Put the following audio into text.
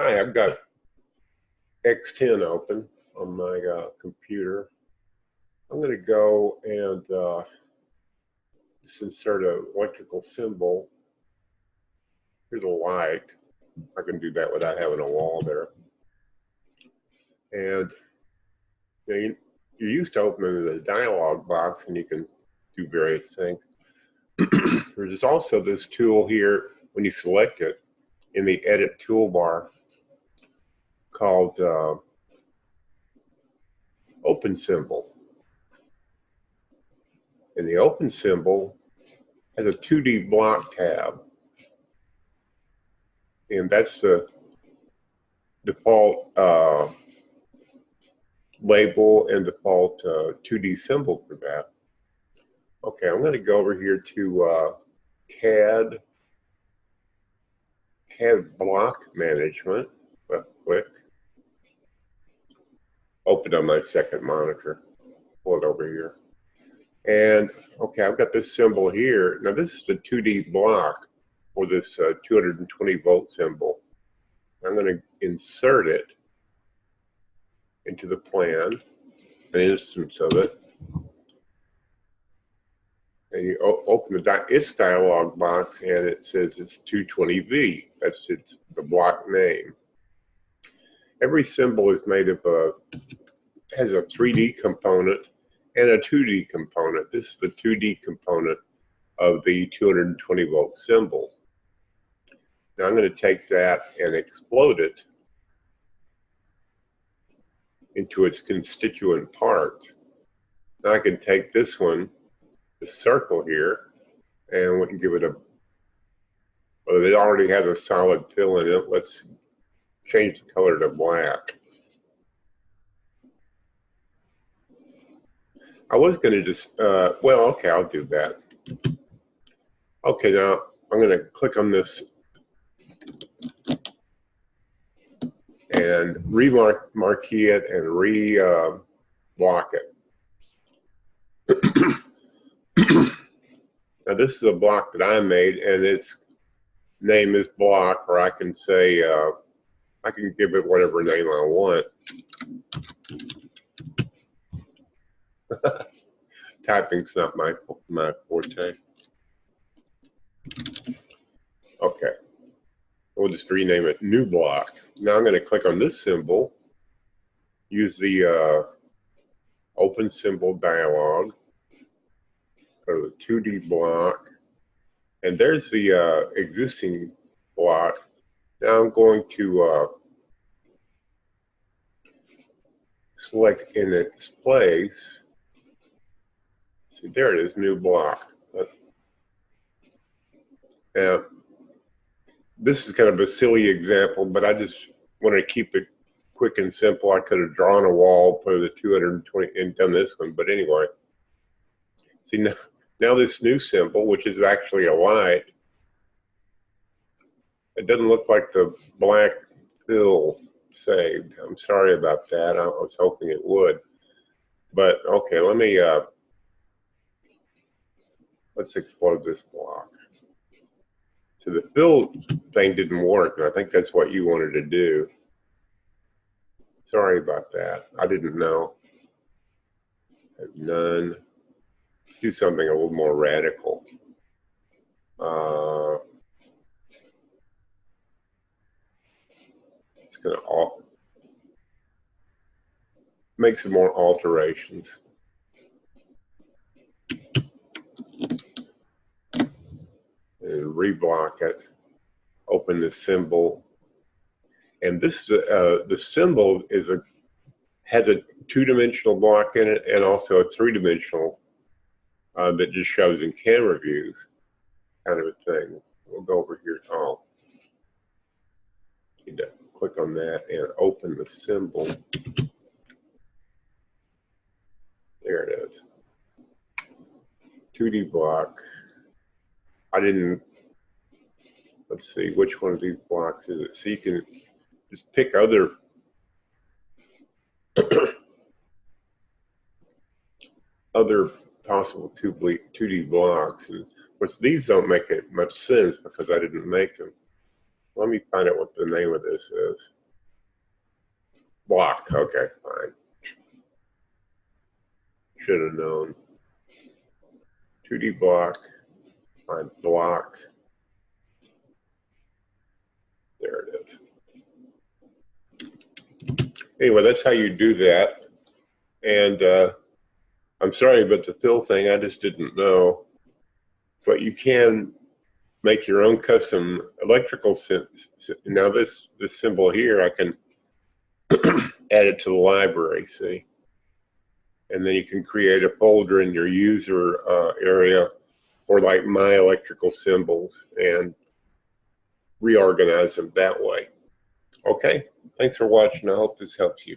Hi, I've got X10 open on my computer. I'm going to go and just insert an electrical symbol. Here's a light. I can do that without having a wall there. And you're used to opening the dialog box and you can do various things. There's also this tool here when you select it in the edit toolbar called open symbol. And the open symbol has a 2D block tab. And that's the default label and default 2D symbol for that. Okay, I'm going to go over here to CAD block management. Left click. Open on my second monitor. Pull it over here. And okay, I've got this symbol here. Now this is the 2D block for this 220 volt symbol. I'm going to insert it into the plan, an instance of it. And you open its dialog box and it says it's 220V. That's the block name. Every symbol is made up of, has a 3D component and a 2D component. This is the 2D component of the 220 volt symbol. Now I'm going to take that and explode it into its constituent parts. Now I can take this one, this circle here, and we can give it a, well, it already has a solid fill in it. Let's change the color to black. I was going to just, well, okay, I'll do that. Okay, now I'm going to click on this and re-marquee it and re-block it. Now this is a block that I made and its name is block, or I can say, I can give it whatever name I want. Typing's not my forte. Okay, we'll just rename it new block. Now I'm going to click on this symbol, use the open symbol dialog, go to the 2D block, and there's the existing block. Now I'm going to select in its place. See, there it is, new block. Now, this is kind of a silly example, but I just want to keep it quick and simple. I could have drawn a wall, put the 220, and done this one, but anyway. See, now this new symbol, which is actually a light, it doesn't look like the black fill saved. I'm sorry about that. I was hoping it would. But okay, let me, let's explode this block. So the fill thing didn't work, and I think that's what you wanted to do. Sorry about that. I didn't know. Have none. Let's do something a little more radical. It's going to make some more alterations. And reblock it, open the symbol, and this the symbol has a two-dimensional block in it and also a three-dimensional that just shows in camera views, kind of a thing. We'll go over here. Oh, need to click on that and open the symbol. There it is. 2D block. I didn't, let's see, which one of these blocks is it? So you can just pick other other possible 2D blocks. And of course, these don't make much sense because I didn't make them. Let me find out what the name of this is. Block. Okay, fine. Should have known. 2D block. Find block. There it is. Anyway, that's how you do that. And I'm sorry about the fill thing. I just didn't know. But you can make your own custom electrical sense. Now this symbol here, I can add it to the library, see? And then you can create a folder in your user area for like my electrical symbols and reorganize them that way. Okay, thanks for watching. I hope this helps you.